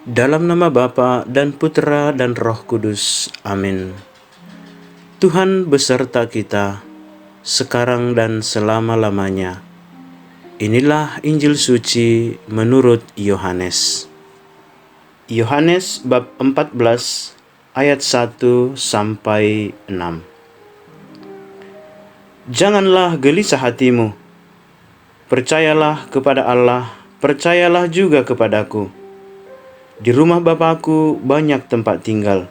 Dalam nama Bapa dan Putera dan Roh Kudus. Amin. Tuhan beserta kita, sekarang dan selama-lamanya. Inilah Injil suci menurut Yohanes. Yohanes bab 14 ayat 1 sampai 6. Janganlah gelisah hatimu. Percayalah kepada Allah, percayalah juga kepadaku. Di rumah Bapa-Ku banyak tempat tinggal.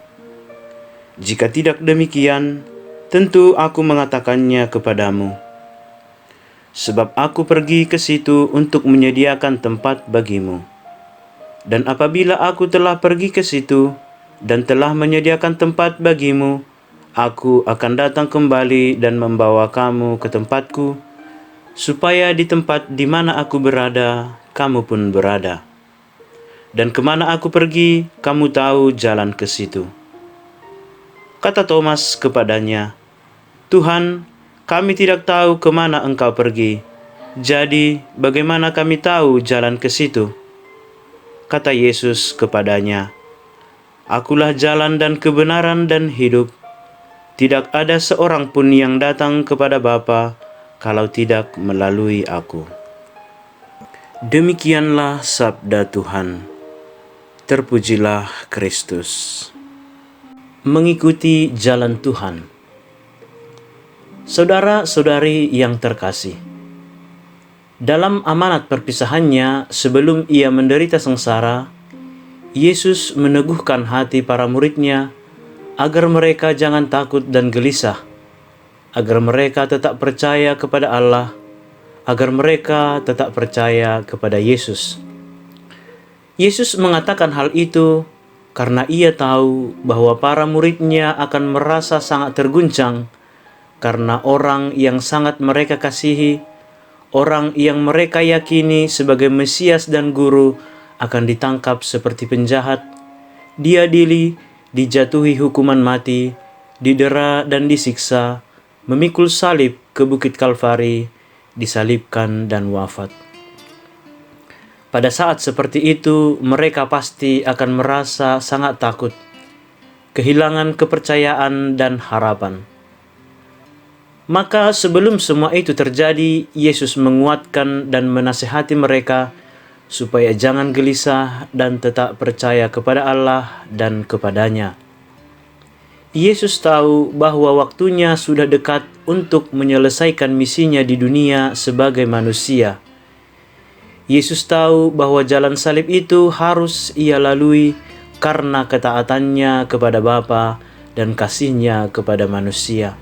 Jika tidak demikian, tentu aku mengatakannya kepadamu. Sebab aku pergi ke situ untuk menyediakan tempat bagimu. Dan apabila aku telah pergi ke situ dan telah menyediakan tempat bagimu, aku akan datang kembali dan membawa kamu ke tempatku, supaya di tempat di mana aku berada, kamu pun berada. Dan kemana aku pergi, kamu tahu jalan ke situ. Kata Thomas kepadanya, Tuhan, kami tidak tahu kemana engkau pergi. Jadi, bagaimana kami tahu jalan ke situ? Kata Yesus kepadanya, Akulah jalan dan kebenaran dan hidup. Tidak ada seorang pun yang datang kepada Bapa kalau tidak melalui aku. Demikianlah sabda Tuhan. Terpujilah Kristus. Mengikuti jalan Tuhan. Saudara-saudari yang terkasih, dalam amanat perpisahannya sebelum ia menderita sengsara, Yesus meneguhkan hati para murid-Nya agar mereka jangan takut dan gelisah, agar mereka tetap percaya kepada Allah, agar mereka tetap percaya kepada Yesus. Yesus mengatakan hal itu karena ia tahu bahwa para murid-Nya akan merasa sangat terguncang karena orang yang sangat mereka kasihi, orang yang mereka yakini sebagai Mesias dan Guru akan ditangkap seperti penjahat, diadili, dijatuhi hukuman mati, didera dan disiksa, memikul salib ke Bukit Kalvari, disalibkan dan wafat. Pada saat seperti itu, mereka pasti akan merasa sangat takut, kehilangan kepercayaan dan harapan. Maka sebelum semua itu terjadi, Yesus menguatkan dan menasihati mereka supaya jangan gelisah dan tetap percaya kepada Allah dan kepadanya. Yesus tahu bahwa waktunya sudah dekat untuk menyelesaikan misinya di dunia sebagai manusia. Yesus tahu bahwa jalan salib itu harus ia lalui karena ketaatannya kepada Bapa dan kasihnya kepada manusia.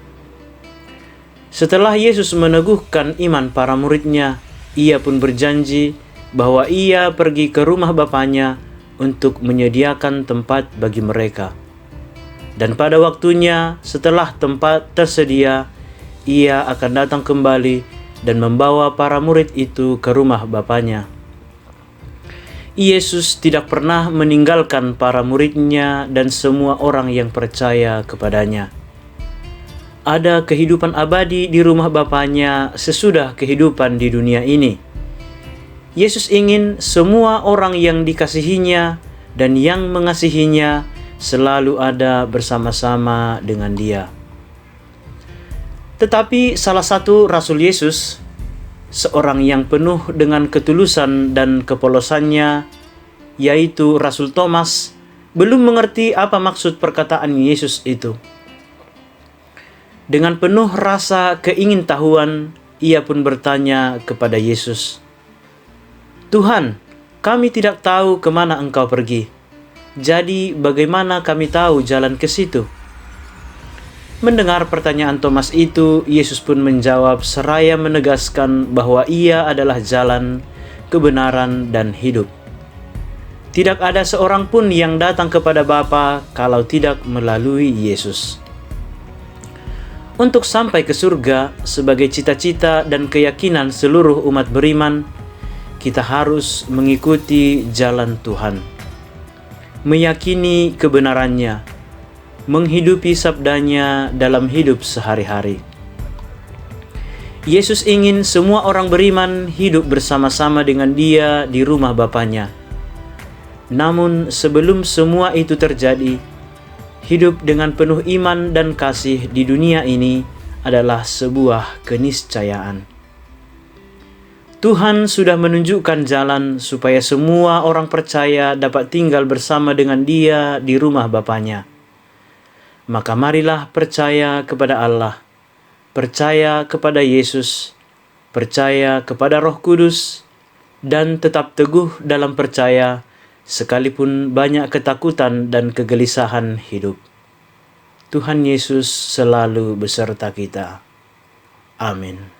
Setelah Yesus meneguhkan iman para murid-Nya, ia pun berjanji bahwa ia pergi ke rumah Bapanya untuk menyediakan tempat bagi mereka. Dan pada waktunya, setelah tempat tersedia, ia akan datang kembali dan membawa para murid itu ke rumah Bapanya. Yesus tidak pernah meninggalkan para murid-Nya dan semua orang yang percaya kepadanya. Ada kehidupan abadi di rumah Bapanya sesudah kehidupan di dunia ini. Yesus ingin semua orang yang dikasihinya dan yang mengasihinya selalu ada bersama-sama dengan Dia. Tetapi salah satu Rasul Yesus, seorang yang penuh dengan ketulusan dan kepolosannya, yaitu Rasul Thomas, belum mengerti apa maksud perkataan Yesus itu. Dengan penuh rasa keingintahuan, ia pun bertanya kepada Yesus, Tuhan, kami tidak tahu kemana Engkau pergi. Jadi bagaimana kami tahu jalan ke situ? Mendengar pertanyaan Thomas itu, Yesus pun menjawab seraya menegaskan bahwa ia adalah jalan, kebenaran, dan hidup. Tidak ada seorang pun yang datang kepada Bapa kalau tidak melalui Yesus. Untuk sampai ke surga sebagai cita-cita dan keyakinan seluruh umat beriman, kita harus mengikuti jalan Tuhan, meyakini kebenarannya, menghidupi sabdanya dalam hidup sehari-hari. Yesus ingin semua orang beriman hidup bersama-sama dengan Dia di rumah Bapanya. Namun sebelum semua itu terjadi, hidup dengan penuh iman dan kasih di dunia ini adalah sebuah keniscayaan. Tuhan sudah menunjukkan jalan supaya semua orang percaya dapat tinggal bersama dengan Dia di rumah Bapanya. Maka marilah percaya kepada Allah, percaya kepada Yesus, percaya kepada Roh Kudus, dan tetap teguh dalam percaya sekalipun banyak ketakutan dan kegelisahan hidup. Tuhan Yesus selalu beserta kita. Amin.